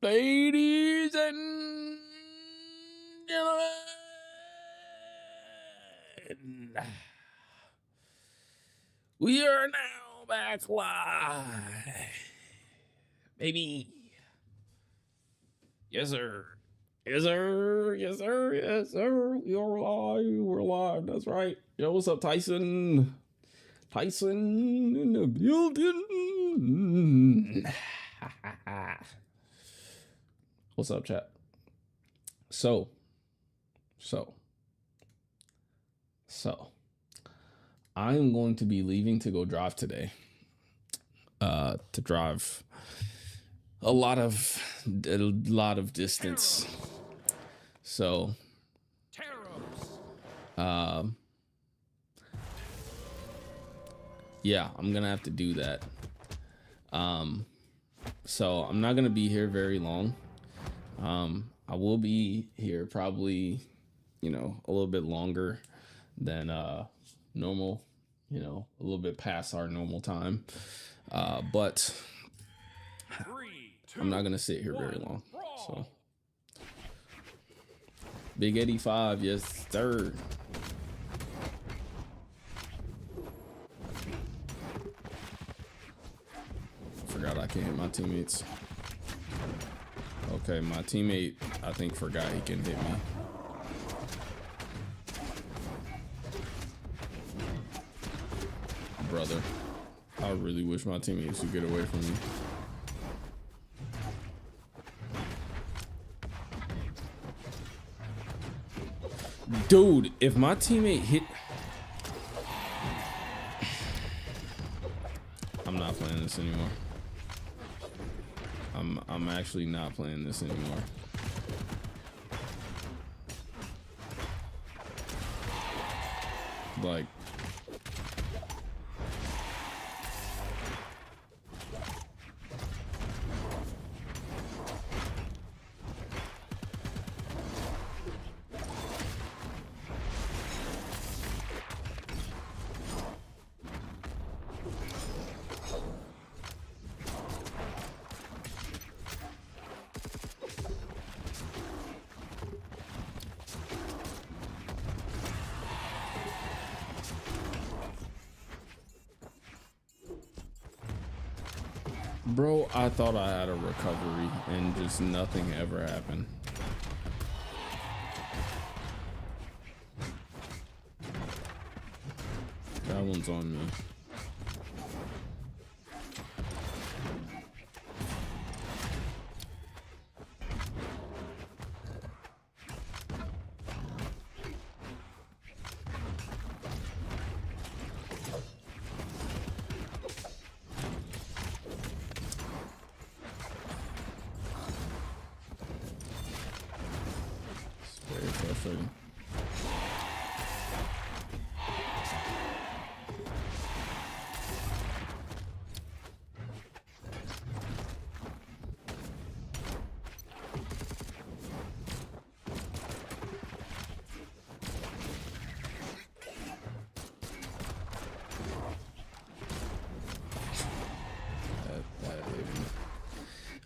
Ladies and gentlemen, we are now back live, baby. Yes, sir. Yes, sir. Yes, sir. Yes, sir. We are live. We're live. That's right. Yo, what's up, Tyson? Tyson in the building. What's up, chat? So, I'm going to be leaving to go drive today. To drive a lot of distance. So, yeah, I'm gonna have to do that. So I'm not gonna be here very long. I will be here probably, a little bit longer than normal, a little bit past our normal time. But I'm not gonna sit here very long. So Big 85, yes sir. Forgot I can't hit my teammates. Okay, my teammate, I think, forgot he can hit me. Brother, I really wish my teammates would get away from me. Dude, if my teammate hit... I'm not playing this anymore. I'm actually not playing this anymore. Like, bro, I thought I had a recovery and just nothing ever happened. That one's on me. Frustrating.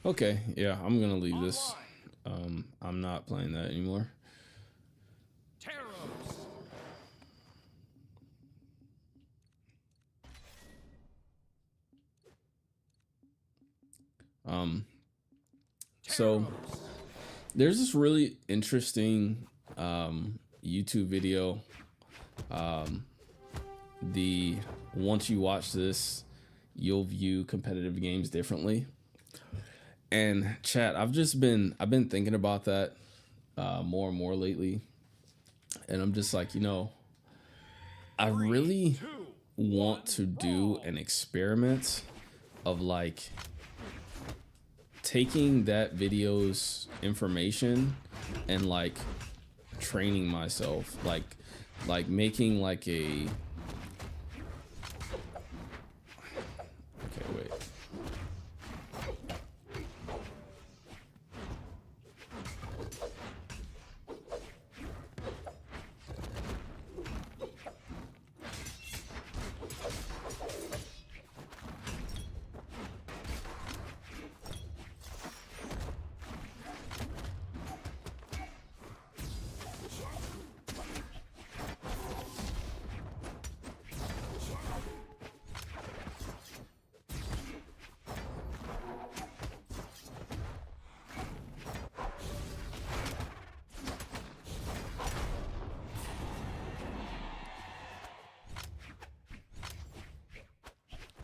Okay, yeah, I'm gonna leave this. I'm not playing that anymore. So there's this really interesting YouTube video. Once you watch this, you'll view competitive games differently. And chat, I've been thinking about that more and more lately. And I'm just like, I really want to do an experiment of like taking that video's information and like training myself, like making like a... Okay, wait.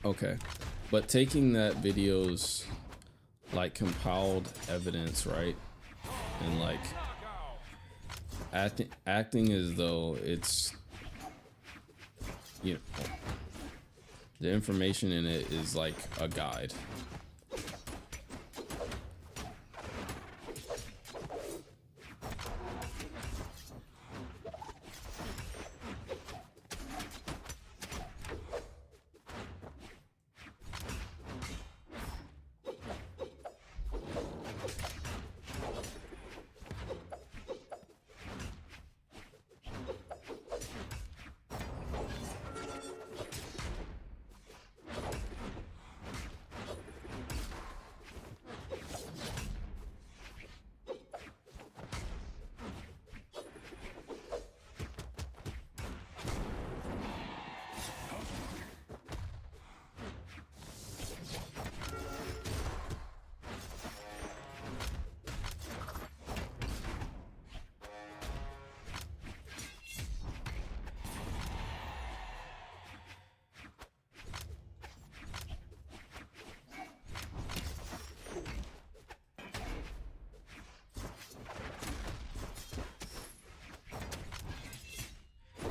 Okay, but taking that video's like compiled evidence, right, and like acting as though it's, you know, the information in it is like a guide.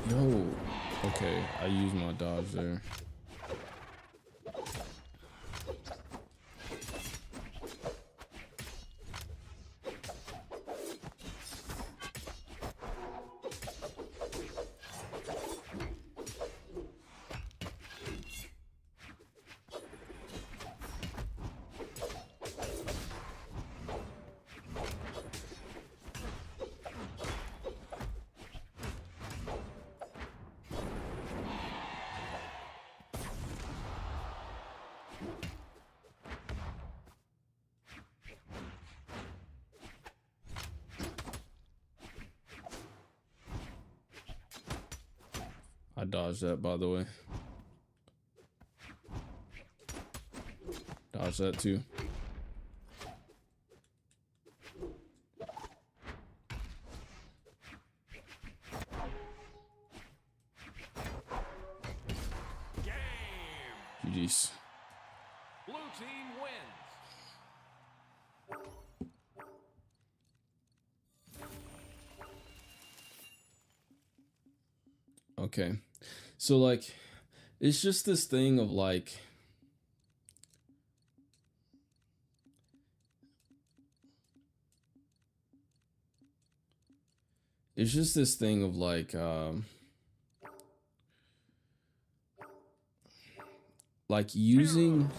Yo, okay, I used my dodge there. I dodged that, by the way. Dodge that too. GG's. Blue team wins. Okay. So like, it's just this thing of like, it's just this thing of like using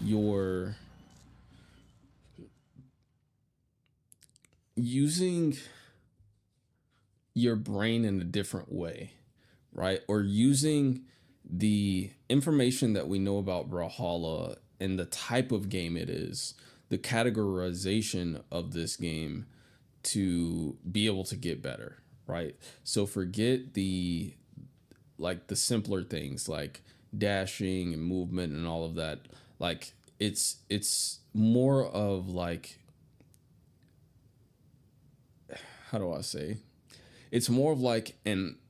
your brain in a different way, right? Or using the information that we know about Brawlhalla and the type of game it is, the categorization of this game to be able to get better, right? So forget the simpler things like dashing and movement and all of that. Like it's more of like, how do I say? It's more of like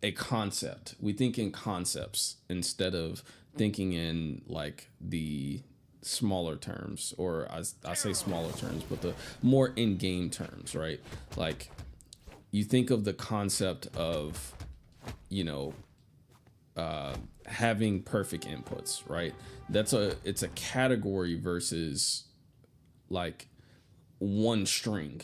a concept. We think in concepts instead of thinking in like the smaller terms, or I say smaller terms, but the more in-game terms, right? Like you think of the concept of, you know, having perfect inputs, right? It's a category versus like one string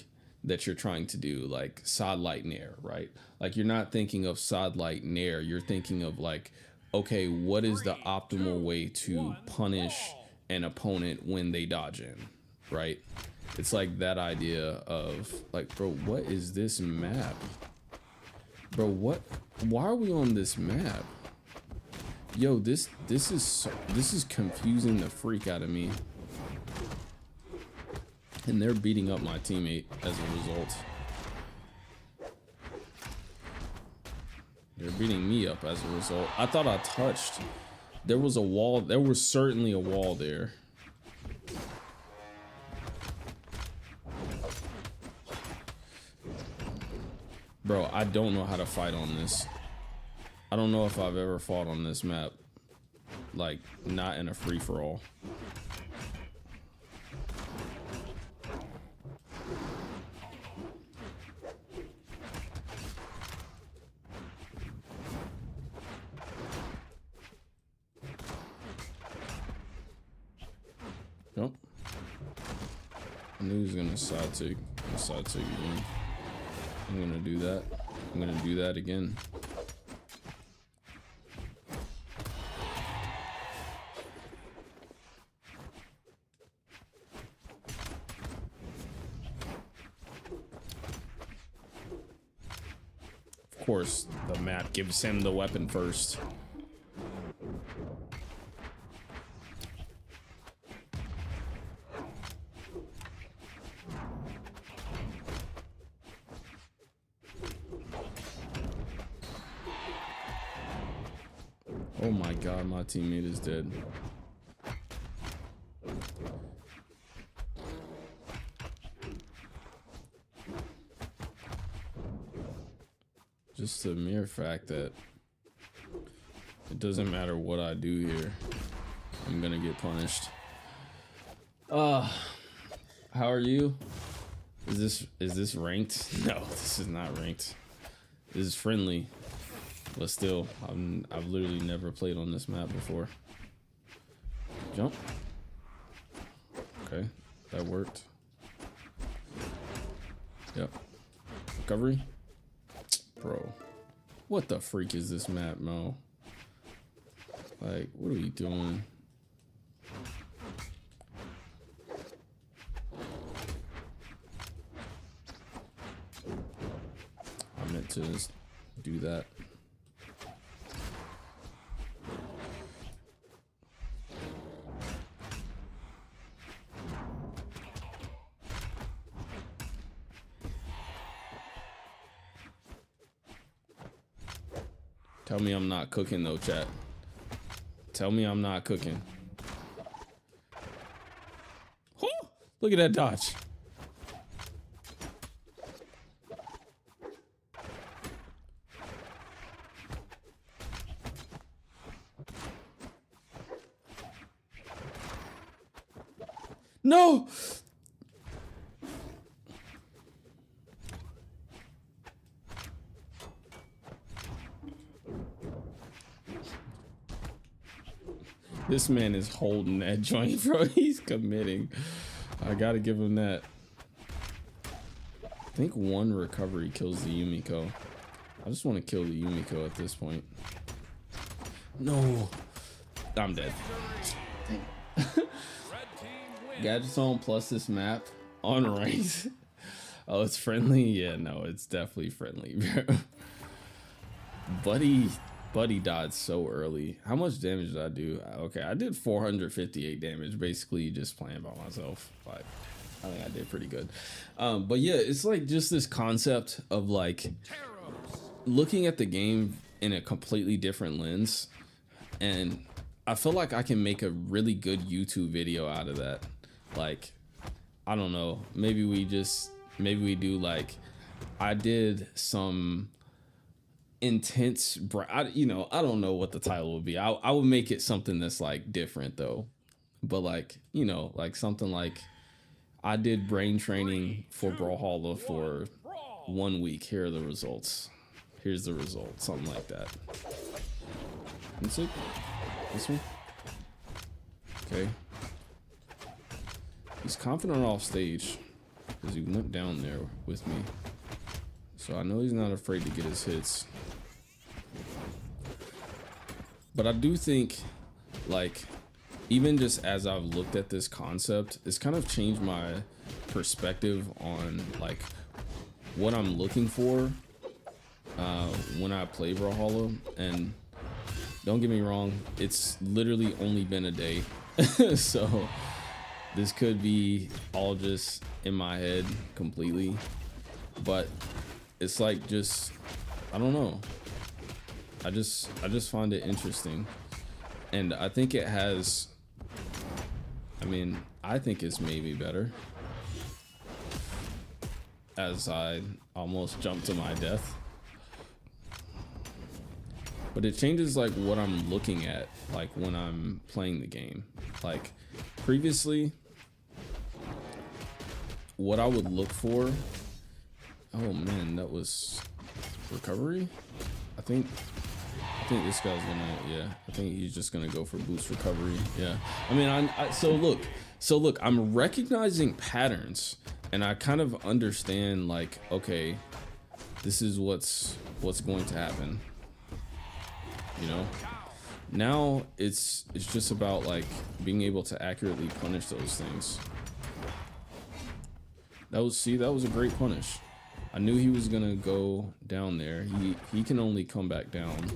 that you're trying to do, like sod, light, nair, right? Like you're not thinking of sod, light, nair. You're thinking of like, okay, what is the optimal way to punish an opponent when they dodge in, right? It's like that idea of like, bro, what is this map? Bro, why are we on this map? Yo, this is confusing the freak out of me. And they're beating up my teammate as a result. They're beating me up as a result. I thought I touched. There was a wall. There was certainly a wall there. Bro, I don't know how to fight on this. I don't know if I've ever fought on this map. like not in a free-for-all. Nope. I knew he was gonna side take again. I'm gonna do that. I'm gonna do that again. Of course, the map gives him the weapon first. Oh my god, my teammate is dead. Just the mere fact that it doesn't matter what I do here, I'm gonna get punished. How are you? Is this ranked? No, this is not ranked. This is friendly. But still, I've literally never played on this map before. Jump. Okay, that worked. Yep. Recovery. Bro, what the freak is this map, Mo? Like, what are we doing? I meant to just do that. Tell me I'm not cooking though, chat. Tell me I'm not cooking. Whew, look at that dodge. No! This man is holding that joint, bro. He's committing. I gotta give him that. I think one recovery kills the Yumiko. I just want to kill the Yumiko at this point. No. I'm dead. Gadget Zone plus this map on ranked. Oh, it's friendly? Yeah, no, it's definitely friendly, bro. Buddy died so early. How much damage did I do? Okay, I did 458 damage, basically just playing by myself. Like, I think I did pretty good. But yeah, it's like just this concept of like looking at the game in a completely different lens. And I feel like I can make a really good YouTube video out of that. Like, I don't know, maybe we do like, I did some intense, I don't know what the title would be. I would make it something that's like different though, but like, like something like I did brain training for Brawler for 1 week. Here are the results. Here's the result. Something like that. That's it. This one. Okay. He's confident off stage because he went down there with me. So I know he's not afraid to get his hits. But I do think, like, even just as I've looked at this concept, it's kind of changed my perspective on, like, what I'm looking for when I play Brawlhalla. And don't get me wrong, it's literally only been a day. So this could be all just in my head completely. But it's like just, I don't know. I just find it interesting. And I think it has, I think it's maybe better. As I almost jumped to my death. but it changes like what I'm looking at, like when I'm playing the game. Like previously, what I would look for, oh man, that was recovery. I think this guy's gonna, yeah, I think he's just gonna go for boost recovery. Yeah, I mean, so look, I'm recognizing patterns, and I kind of understand like, okay, this is what's going to happen. You know, now it's just about like being able to accurately punish those things. That was a great punish. I knew he was gonna go down there. He can only come back down.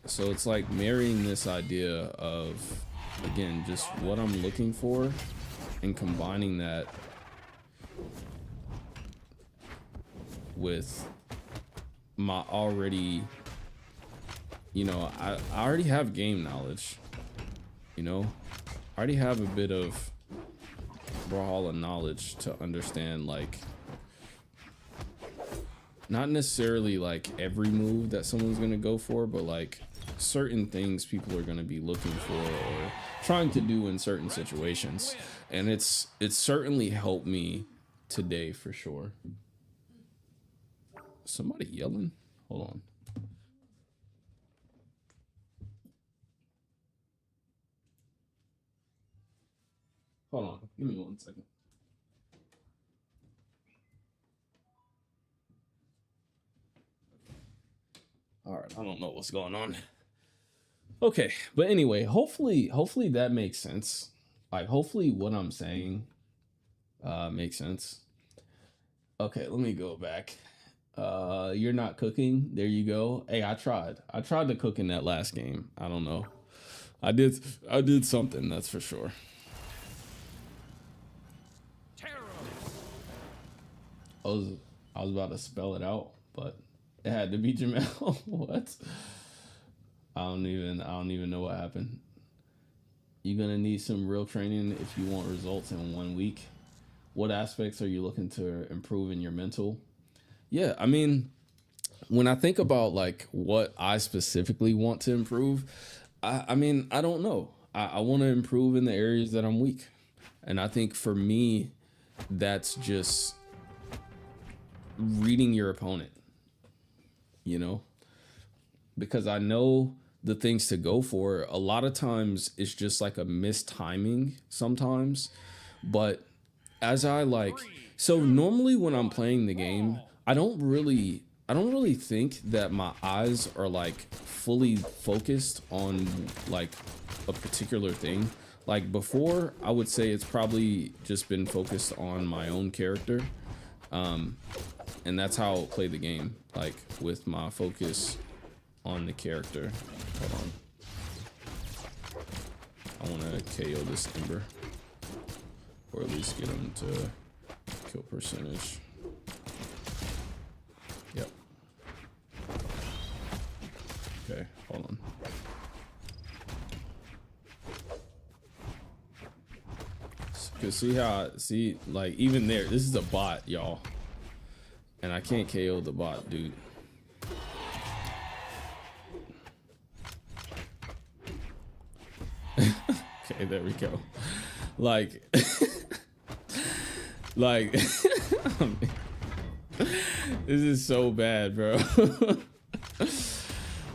So it's like marrying this idea of, again, just what I'm looking for and combining that with my already, you know, I already have game knowledge, you know, I already have a bit of Brawler knowledge to understand, like, not necessarily like every move that someone's gonna go for, but like certain things people are gonna be looking for or trying to do in certain situations. And it's certainly helped me today for sure. Somebody yelling? Hold on. Hold on, give me 1 second. All right, I don't know what's going on. Okay, but anyway, hopefully that makes sense. Like, hopefully what I'm saying makes sense. Okay, let me go back. You're not cooking. There you go. Hey, I tried to cook in that last game. I don't know. I did something, that's for sure. I was about to spell it out, but it had to be Jamel. What? I don't even know what happened. You're gonna need some real training if you want results in 1 week. What aspects are you looking to improve in your mental? Yeah, I mean, when I think about like what I specifically want to improve, I mean, I don't know. I want to improve in the areas that I'm weak. And I think for me, that's just reading your opponent, you know, because I know the things to go for. A lot of times it's just like a mistiming sometimes, but as I like, so normally when I'm playing the game, I don't really think that my eyes are like fully focused on like a particular thing. Like before, I would say it's probably just been focused on my own character. And that's how I'll play the game, like with my focus on the character. Hold on. I want to KO this Ember, or at least get him to kill percentage. Yep. Okay, hold on. Cause see like even there, this is a bot, y'all. And I can't KO the bot, dude. Okay, there we go. Like, like, this is so bad, bro.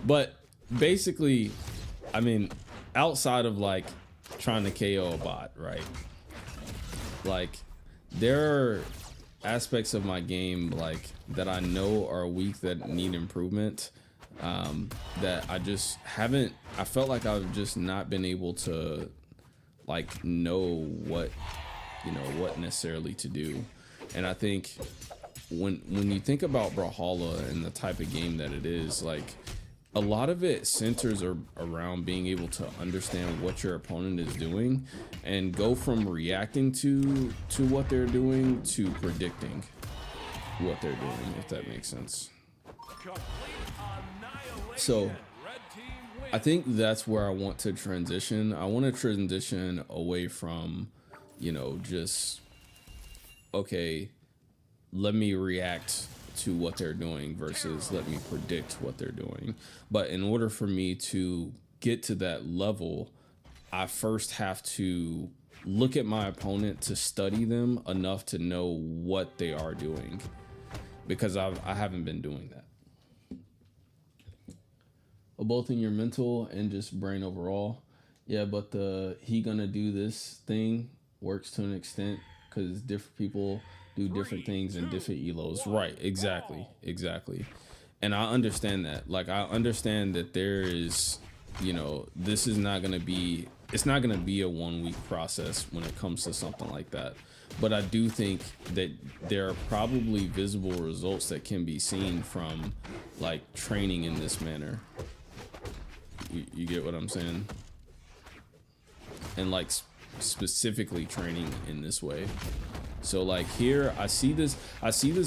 But basically, I mean, outside of like trying to KO a bot, right? Like, there are aspects of my game like that I know are weak, that need improvement, that I just haven't, I felt like I've just not been able to like know what, you know, what necessarily to do. And I think when you think about Brawlhalla and the type of game that it is, like a lot of it centers around being able to understand what your opponent is doing and go from reacting to what they're doing to predicting what they're doing, if that makes sense. So I think that's where I want to transition. I want to transition away from, you know, just, okay, let me react to what they're doing versus let me predict what they're doing. But in order for me to get to that level, I first have to look at my opponent to study them enough to know what they are doing, because I haven't been doing that. Both in your mental and just brain overall. Yeah, but the he gonna do this thing works to an extent because different people do different things in different elos. Right, exactly. And I understand that. Like, I understand that there is, you know, this is not gonna be, it's not gonna be a 1 week process when it comes to something like that. But I do think that there are probably visible results that can be seen from like training in this manner. You get what I'm saying? And like specifically training in this way. So like here I see this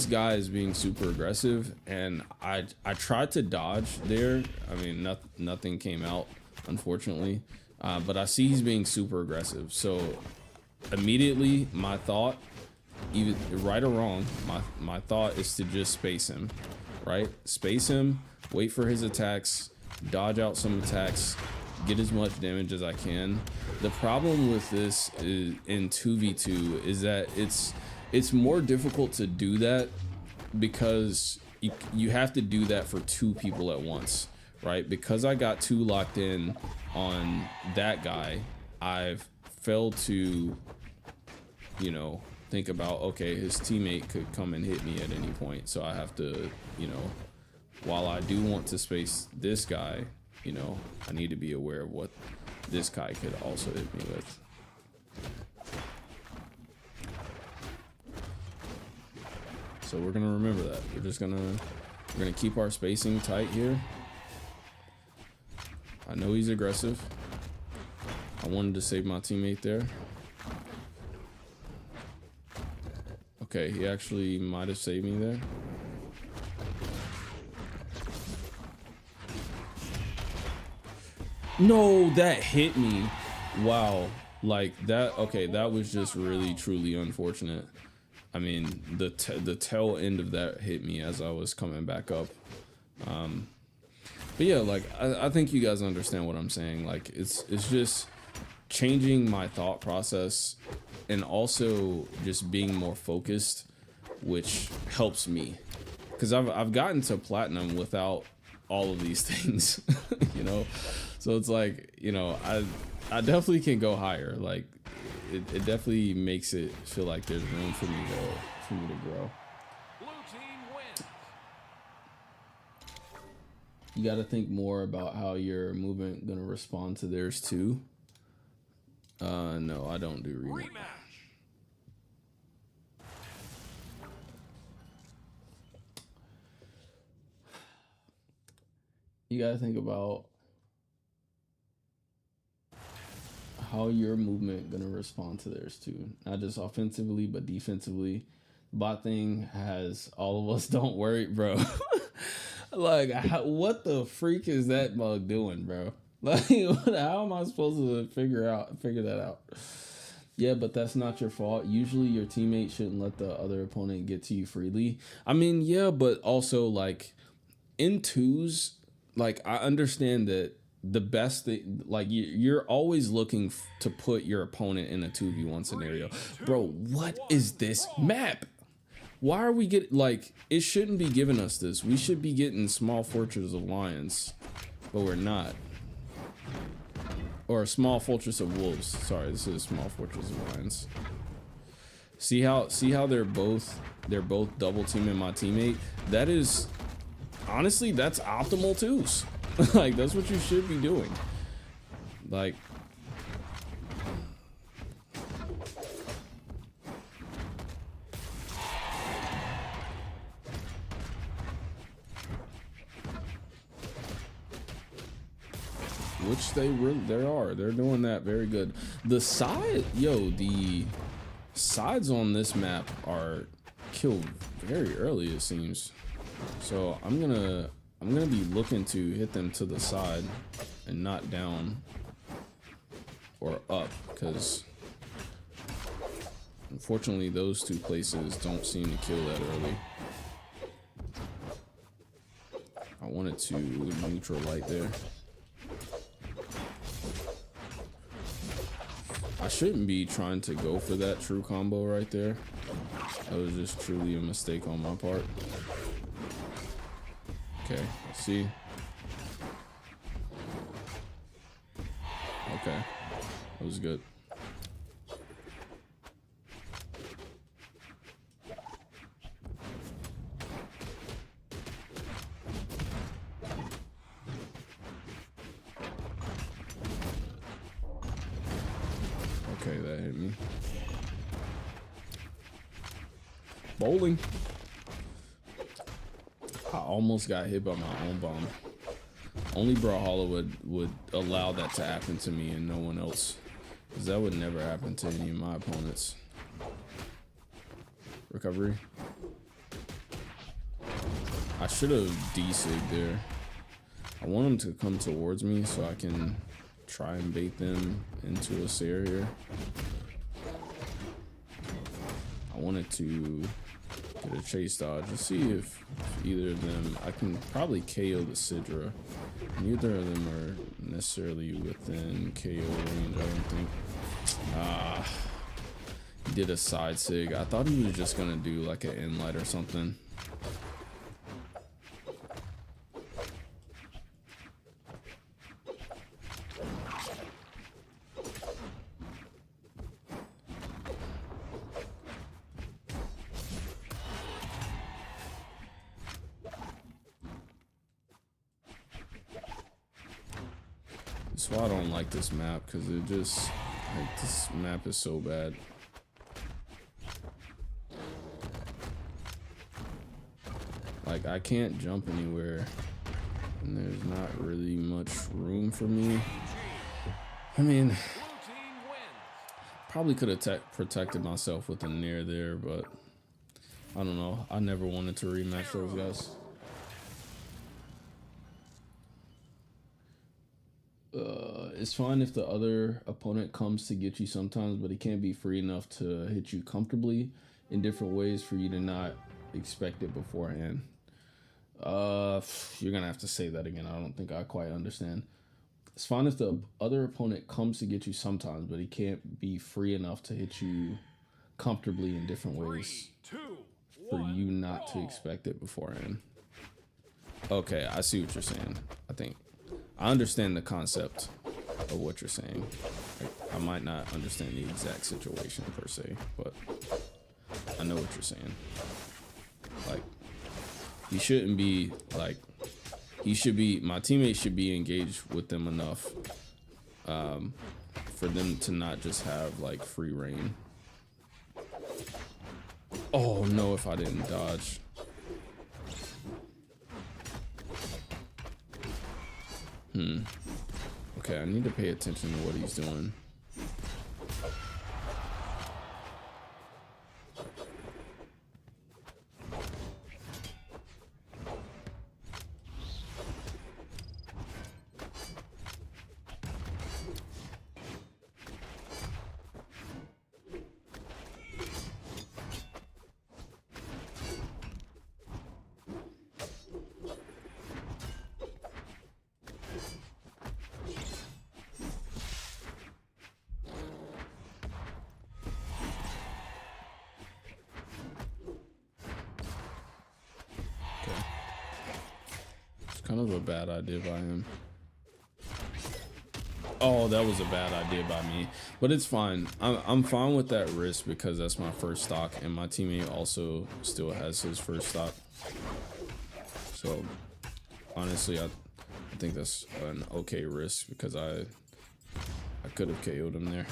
guy as being super aggressive, and I tried to dodge there. I mean, nothing came out, unfortunately, but I see he's being super aggressive. So immediately my thought, even right or wrong, my thought is to just space him, right? Space him, wait for his attacks, dodge out some attacks, get as much damage as I can. The problem with this is in 2v2 is that it's more difficult to do that because you have to do that for 2 people at once, right? Because I got 2 locked in on that guy, I've failed to, you know, think about, okay, his teammate could come and hit me at any point. So I have to, you know, while I do want to space this guy, you know, I need to be aware of what this guy could also hit me with. So we're gonna remember that. We're gonna keep our spacing tight here. I know he's aggressive. I wanted to save my teammate there. Okay, he actually might have saved me there. No, that hit me. Wow. Like that. Okay, that was just really truly unfortunate. I mean, the tail end of that hit me as I was coming back up. But yeah, like I think you guys understand what I'm saying. Like it's just changing my thought process and also just being more focused, which helps me, because I've gotten to platinum without all of these things, you know. So it's like, you know, I definitely can go higher. Like it definitely makes it feel like there's room for me to grow. Blue team wins. You got to think more about how your movement gonna respond to theirs too. No, I don't do rematch. You gotta think about how your movement gonna respond to theirs too, not just offensively but defensively. Bot thing has all of us. Don't worry, bro. Like, what the freak is that mug doing, bro? Like, how am I supposed to figure that out? Yeah, but that's not your fault. Usually your teammate shouldn't let the other opponent get to you freely. I mean, yeah, but also like in 2s, like I understand that the best thing, like you're always looking to put your opponent in a 2v1 scenario. Bro, what is this map? Why are we getting, like, it shouldn't be giving us this. We should be getting Small Fortress of Lions, but we're not. Or a Small Fortress of Wolves. Sorry, this is Small Fortress of Lions. See how they're both double teaming my teammate? That is, honestly, that's optimal 2s. Like, that's what you should be doing. Like, which they're doing that very good. The sides on this map are killed very early, it seems. So I'm gonna be looking to hit them to the side and not down or up, because unfortunately those 2 places don't seem to kill that early. wanted to neutral light there. I shouldn't be trying to go for that true combo right there. That was just truly a mistake on my part. Okay, let's see. Okay, that was good. Okay, that hit me. Bowling. I almost got hit by my own bomb. Only Brawler would allow that to happen to me and no one else. Because that would never happen to any of my opponents. Recovery. I should have de-sigged there. I want them to come towards me so I can try and bait them into a Sair here. I wanted to get a chase dodge to see if either of them, I can probably KO the Sidra. Neither of them are necessarily within KO range, I don't think. He did a side sig. I thought he was just gonna do like an end light or something. That's why I don't like this map, because it just, like, this map is so bad. Like, I can't jump anywhere, and there's not really much room for me. I mean, probably could have protected myself with a nair there, but I don't know. I never wanted to rematch those guys. It's fine if the other opponent comes to get you sometimes, but he can't be free enough to hit you comfortably in different ways for you to not expect it beforehand. You're gonna have to say that again. I don't think I quite understand. It's fine if the other opponent comes to get you sometimes, but he can't be free enough to hit you comfortably in different ways for you not to expect it beforehand. Okay, I see what you're saying. I understand the concept of what you're saying. Like, I might not understand the exact situation per se, but I know what you're saying. Like, he shouldn't be like, my teammates should be engaged with them enough for them to not just have like free reign. Oh no, if I didn't dodge. Okay, I need to pay attention to what he's doing. Kind of a bad idea by him. Oh, that was a bad idea by me, but it's fine. I'm fine with that risk because that's my first stock, and my teammate also still has his first stock. So honestly, I think that's an okay risk because I could have KO'd him there.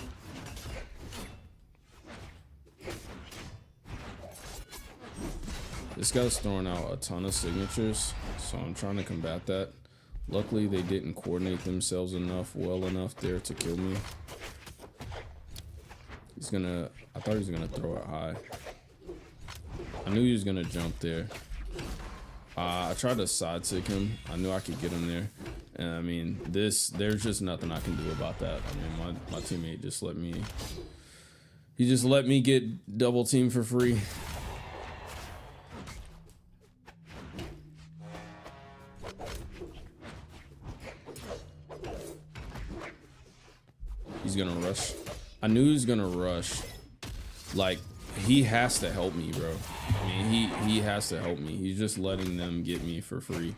This guy's throwing out a ton of signatures, so I'm trying to combat that. Luckily, they didn't coordinate themselves well enough there to kill me. I thought he was gonna throw it high. I knew he was gonna jump there. I tried to side stick him. I knew I could get him there. And I mean, there's just nothing I can do about that. I mean, my teammate just let me get double team for free. I knew he was gonna rush. Like, he has to help me, bro. I mean, he has to help me. He's just letting them get me for free.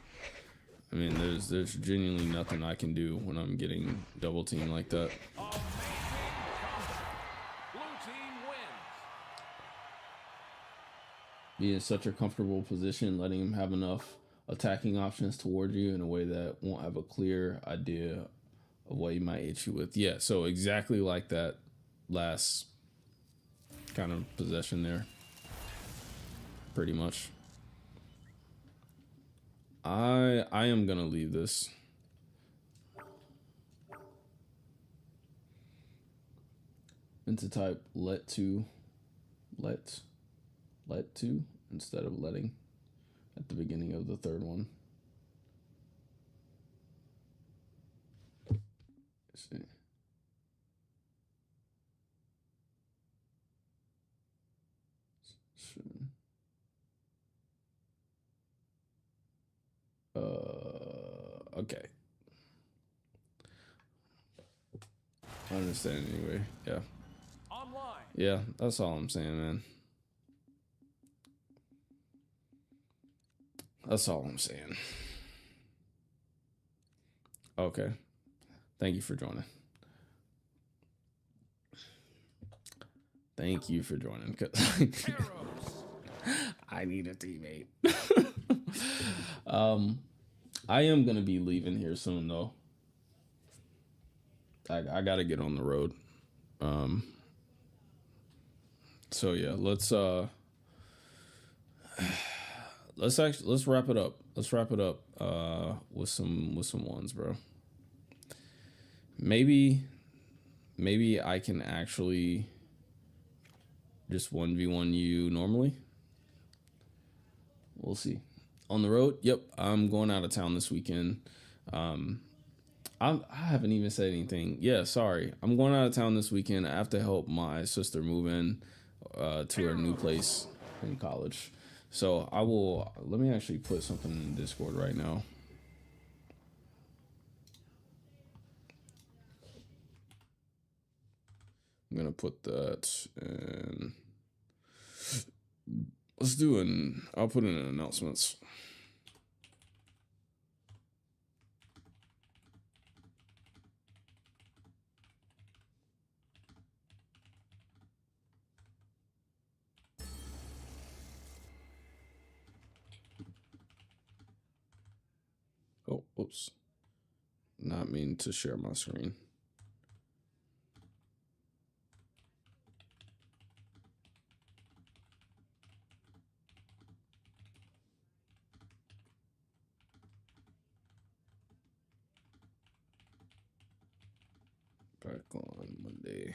I mean, there's genuinely nothing I can do when I'm getting double teamed like that. Blue team wins. Be in such a comfortable position, letting him have enough attacking options towards you in a way that won't have a clear idea of what he might hit you with. Yeah, so exactly like that last kind of possession there. Pretty much. I am gonna leave this. And to type let to instead of letting at the beginning of the third one. Let's see. Okay. I understand anyway. Yeah. Online. Yeah, that's all I'm saying, man. That's all I'm saying. Okay. Thank you for joining. Thank you for joining. I need a teammate. I am gonna be leaving here soon though. I gotta get on the road. So yeah, let's wrap it up. Let's wrap it up with some ones, bro. Maybe I can actually just 1v1 you normally. We'll see. On the road, yep, I'm going out of town this weekend. I haven't even said anything. Yeah, sorry. I'm going out of town this weekend. I have to help my sister move in to her new place in college. So I will, let me actually put something in Discord right now. I'm going to put that in. I'll put in announcements. Oh, oops. Not mean to share my screen. Back on Monday.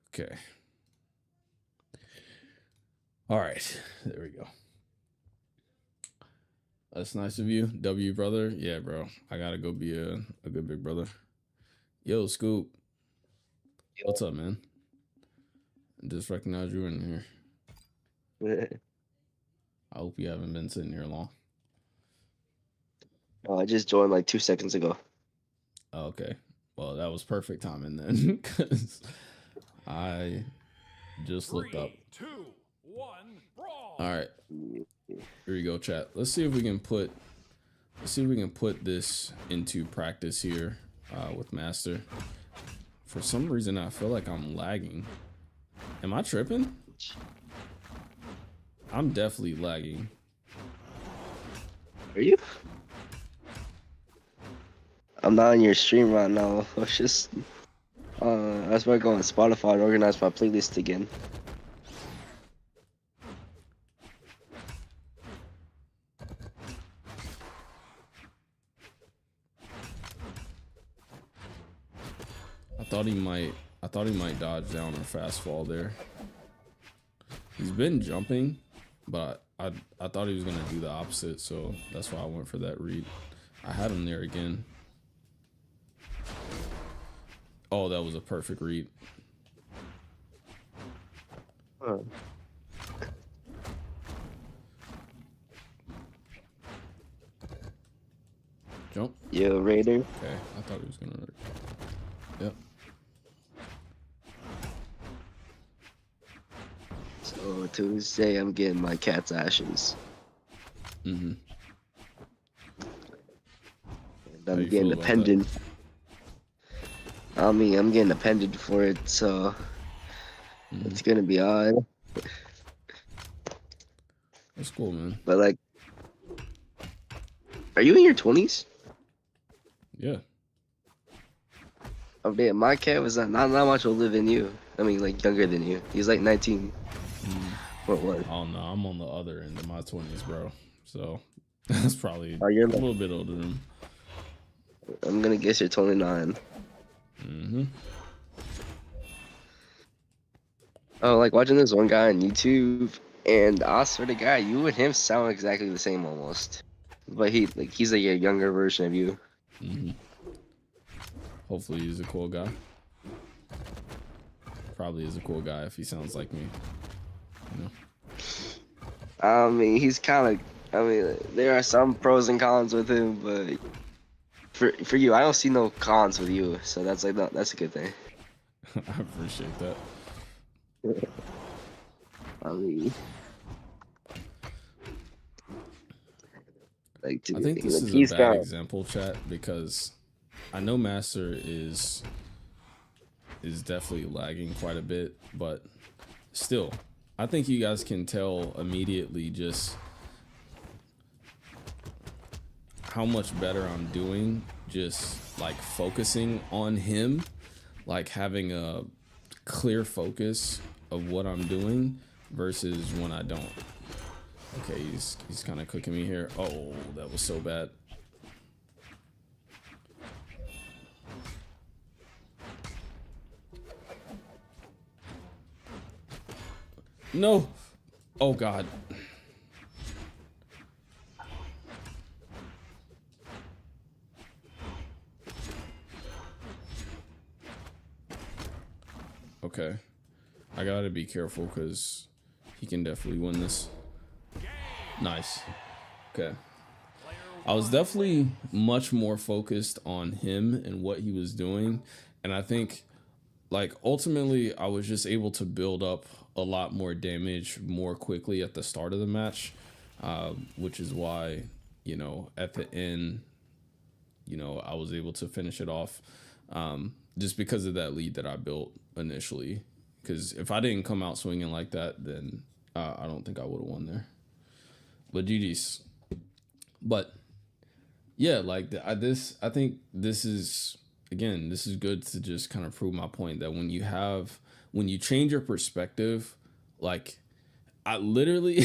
Okay. All right. There we go. That's nice of you. W, brother. Yeah, bro. I gotta go be a good big brother. Yo, Scoop. What's up, man? Just recognize you in here. I hope you haven't been sitting here long. Oh, I just joined like 2 seconds ago. Oh, okay. Well, that was perfect timing then, because I just looked up. 3, 2, 1, brawl. All right. Here we go, chat. Let's see if we can put this into practice here with Master. For some reason, I feel like I'm lagging. Am I tripping? I'm definitely lagging. Are you? I'm not on your stream right now. I was just that's why I go on Spotify and organize my playlist again. I thought he might dodge down or fast fall there. He's been jumping, but I thought he was gonna do the opposite, so that's why I went for that read. I had him there again. Oh, that was a perfect read. Huh. Jump. Yo, Raider. Okay, I thought he was gonna. Yep. Oh, Tuesday, I'm getting my cat's ashes. Mm-hmm. And How I'm you getting feel a about that? pendant. I mean, I'm getting a pendant for it, so Mm-hmm. it's gonna be odd. That's cool, man. But like, are you in your 20s? Yeah. Oh damn, my cat was not much older than you. I mean, like younger than you. He's like 19. Mm. What was? Oh no, I'm on the other end of my 20s, bro. So that's probably Oh, you're a like, little bit older than. I'm gonna guess you're 29. Mm-hmm. Oh, like watching this one guy on YouTube, and I swear to God, you and him sound exactly the same almost. But he's like a younger version of you. Mm-hmm. Hopefully he's a cool guy. Probably is a cool guy if he sounds like me. You know. I mean, he's kind of. I mean, there are some pros and cons with him, but for you, I don't see no cons with you. So that's like that's a good thing. I appreciate that. I mean, like I think this like is a he's bad got. example, chat, because I know Master is definitely lagging quite a bit, but still, I think you guys can tell immediately just how much better I'm doing, just like focusing on him, like having a clear focus of what I'm doing versus when I don't. Okay, he's kind of cooking me here. Oh, that was so bad. No. Oh God. Okay. I gotta be careful because he can definitely win this. Nice. Okay. I was definitely much more focused on him and what he was doing. And I think, like, ultimately, I was just able to build up a lot more damage more quickly at the start of the match, which is why, you know, at the end, you know, I was able to finish it off just because of that lead that I built initially. Because if I didn't come out swinging like that, then I don't think I would have won there. But GG's. But yeah, like I think this is, again, this is good to just kind of prove my point that when you change your perspective, like I literally,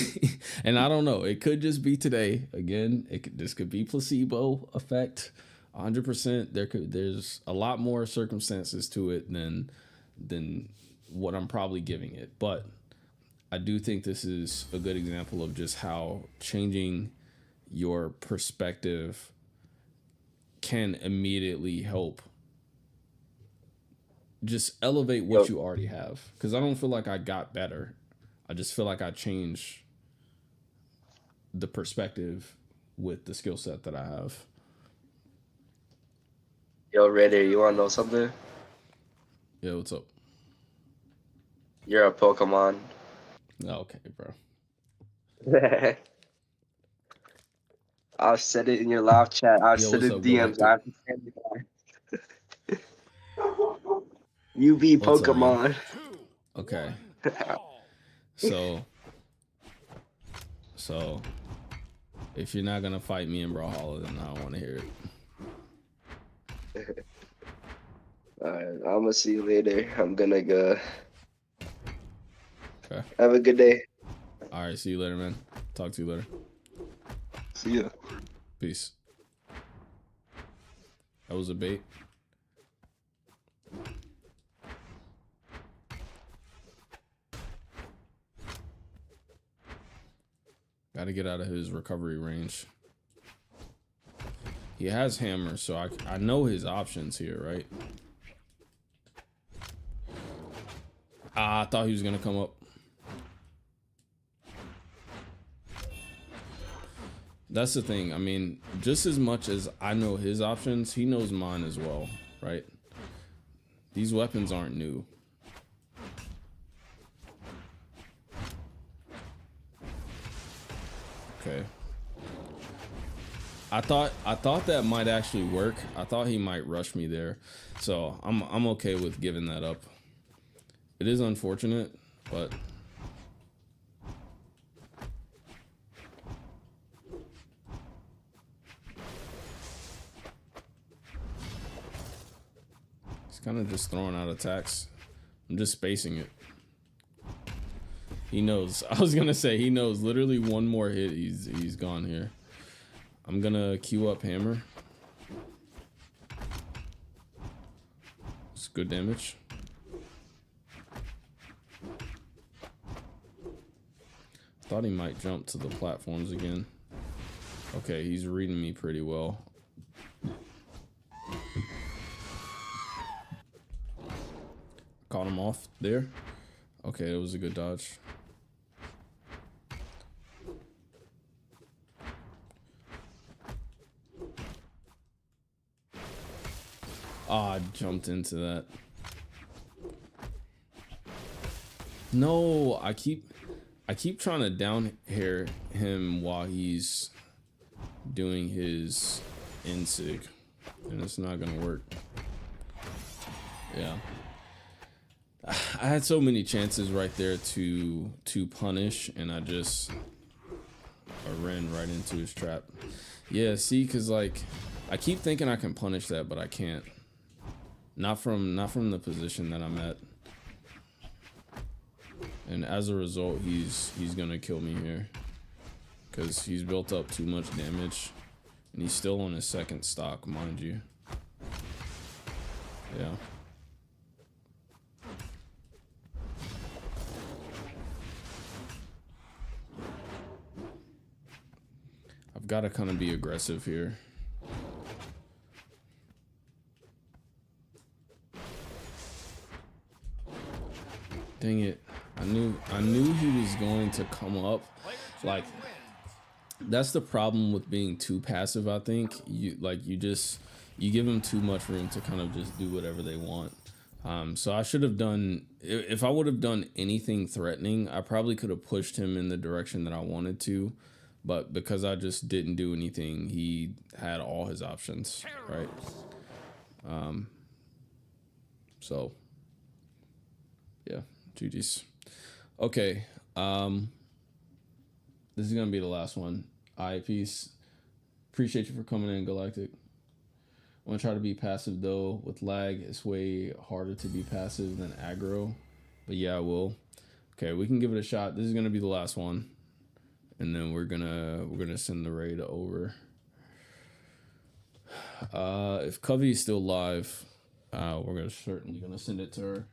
and I don't know, it could just be today. Again, this could be placebo effect, 100%. There's a lot more circumstances to it than what I'm probably giving it, but I do think this is a good example of just how changing your perspective can immediately help just elevate what you already have. Because I don't feel like I got better. I just feel like I changed the perspective with the skill set that I have. Yo, Raider, you wanna know something? Yeah, what's up? You're a Pokemon. Okay, bro. I've said it in your live chat. I've Yo, said what's it in up, Go DMs. Hector? I've said it. You be What's up, man? Pokemon. Okay. Brawl. So if you're not gonna fight me in Brawlhalla, then I don't want to hear it. Alright, I'm gonna see you later. I'm gonna go. Okay. Have a good day. All right. See you later, man. Talk to you later. See ya. Peace. That was a bait. Got to get out of his recovery range. He has hammer, so I know his options here, right? I thought he was going to come up. That's the thing. I mean, just as much as I know his options, he knows mine as well, right? These weapons aren't new. Okay. I thought that might actually work. I thought he might rush me there. So I'm okay with giving that up. It is unfortunate, but he's kind of just throwing out attacks. I'm just spacing it. He knows. I was gonna say he knows. Literally one more hit, he's gone here. I'm gonna queue up hammer. It's good damage. Thought he might jump to the platforms again. Okay, he's reading me pretty well. Caught him off there. Okay, it was a good dodge. Ah, I jumped into that. No, I keep trying to down air him while he's doing his insig, and it's not gonna work. Yeah. I had so many chances right there to punish, and I ran right into his trap. Yeah, see, cause like I keep thinking I can punish that, but I can't. Not from the position that I'm at. And as a result, he's gonna kill me here, cause he's built up too much damage, and he's still on his second stock, mind you. Yeah. I've got to kind of be aggressive here. Dang it. I knew he was going to come up. Like, that's the problem with being too passive, I think. You give them too much room to kind of just do whatever they want. So I should have done, if I would have done anything threatening, I probably could have pushed him in the direction that I wanted to. But because I just didn't do anything, he had all his options, right? So, yeah, GG's. Okay, this is gonna be the last one. Peace. Appreciate you for coming in, Galactic. I want to try to be passive though. With lag, it's way harder to be passive than aggro. But yeah, I will. Okay, we can give it a shot. This is gonna be the last one, and then we're gonna send the raid over. If Covey is still live, we're certainly gonna send it to her.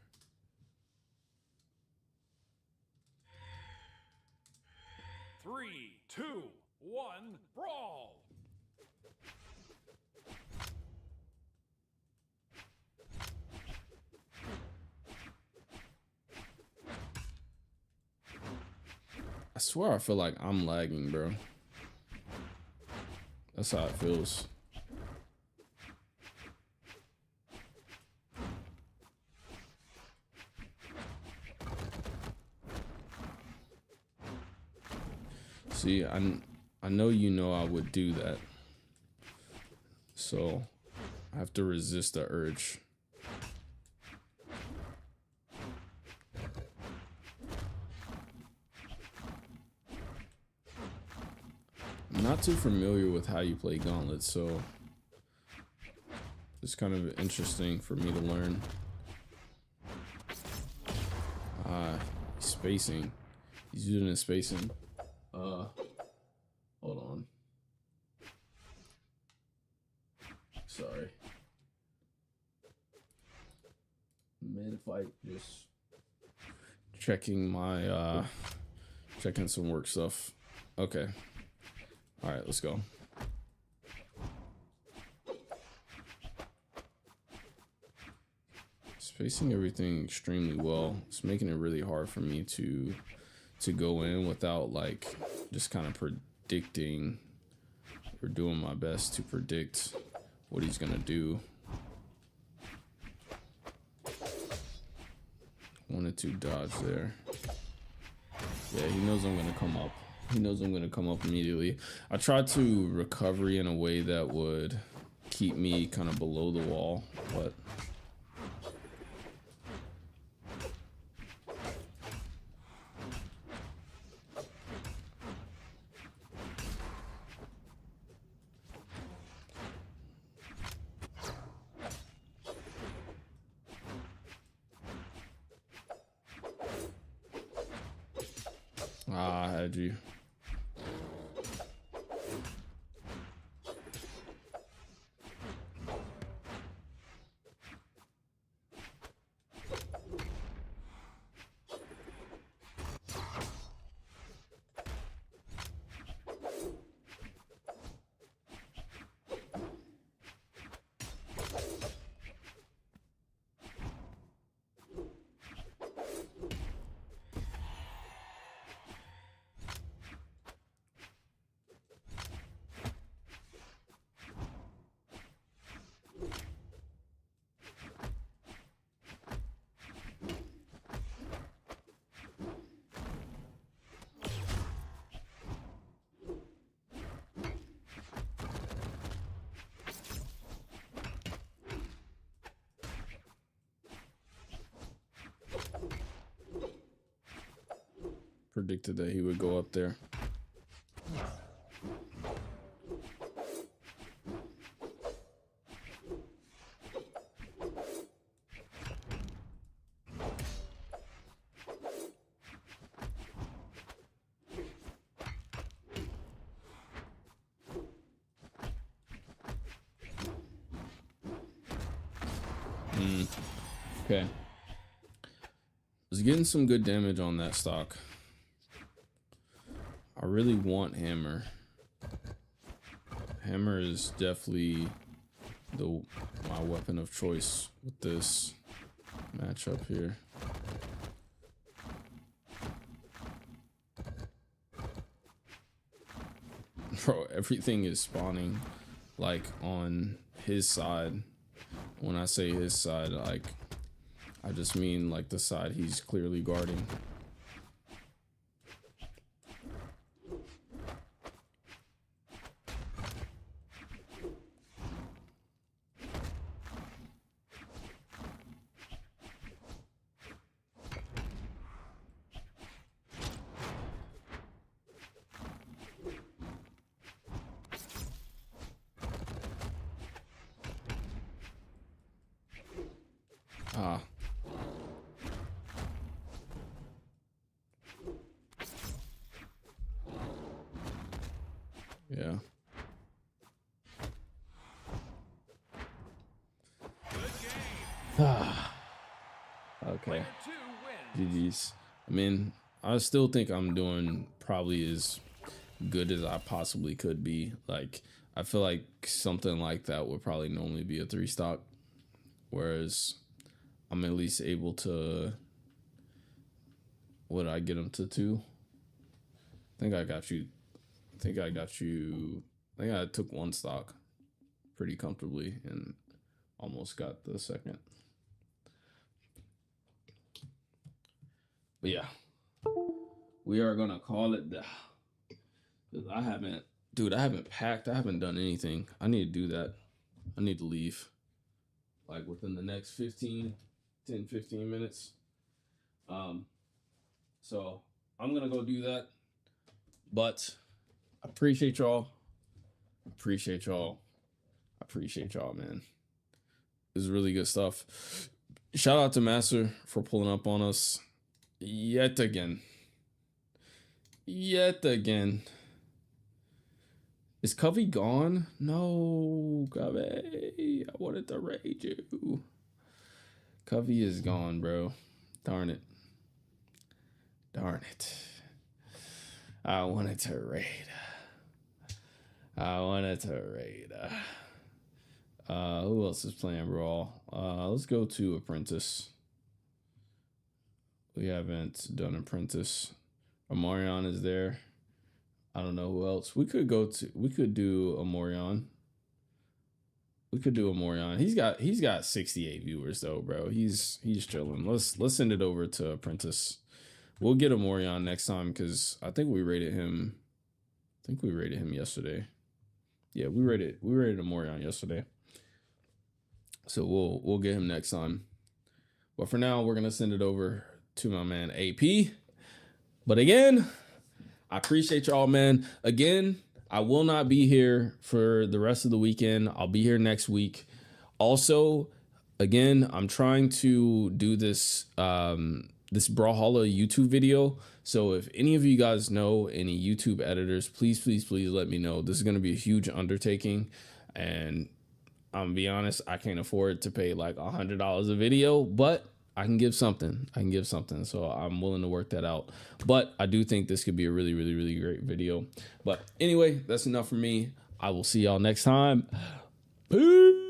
Three, two, one, brawl! I swear I feel like I'm lagging, bro. That's how it feels. See, I know you know I would do that. So I have to resist the urge. I'm not too familiar with how you play Gauntlet, so it's kind of interesting for me to learn. Spacing. He's using his spacing. Hold on. Sorry. Mid-fight, just checking my, checking some work stuff. Okay. All right, let's go. Spacing everything extremely well. It's making it really hard for me to go in without like just kind of predicting or doing my best to predict what he's gonna do. Wanted to dodge there. Yeah, he knows I'm gonna come up. He knows I'm gonna come up immediately. I tried to recovery in a way that would keep me kind of below the wall, but I had you. Predicted that he would go up there. Okay. Was getting some good damage on that stock. I really want hammer. Hammer is definitely my weapon of choice with this matchup here. Bro, everything is spawning like on his side. When I say his side, like I just mean like the side he's clearly guarding. Ah. Yeah. Ah. Okay. GG's. I mean, I still think I'm doing probably as good as I possibly could be. Like, I feel like something like that would probably normally be a 3 stock, whereas I'm at least able to. What did I get him to 2? I think I got you. I think I took 1 stock pretty comfortably and almost got the second. But yeah, we are gonna call it the. I haven't packed. I haven't done anything. I need to do that. I need to leave like within the next 10, 15 minutes. So I'm gonna go do that. But I appreciate y'all. Appreciate y'all, man. This is really good stuff. Shout out to Master for pulling up on us yet again. Is Covey gone? No, Covey. I wanted to raid you. Covey is gone, bro. Darn it. I wanted to raid. Who else is playing Brawl? Let's go to Apprentice. We haven't done Apprentice. Amorion is there. I don't know who else. We could do Amorion. He's got 68 viewers though, bro. He's chilling. Let's send it over to Apprentice. We'll get Amorion next time because I think we rated him. Yesterday. Yeah, we rated Amorion yesterday. So we'll get him next time. But for now, we're gonna send it over to my man AP. But again, I appreciate y'all, man. Again, I will not be here for the rest of the weekend. I'll be here next week. Also, again, I'm trying to do this this Brawlhalla YouTube video. So if any of you guys know any YouTube editors, please let me know. This is going to be a huge undertaking, and I'm gonna be honest, I can't afford to pay like $100 a video, but I can give something. So I'm willing to work that out. But I do think this could be a really great video. But anyway, that's enough for me. I will see y'all next time. Peace.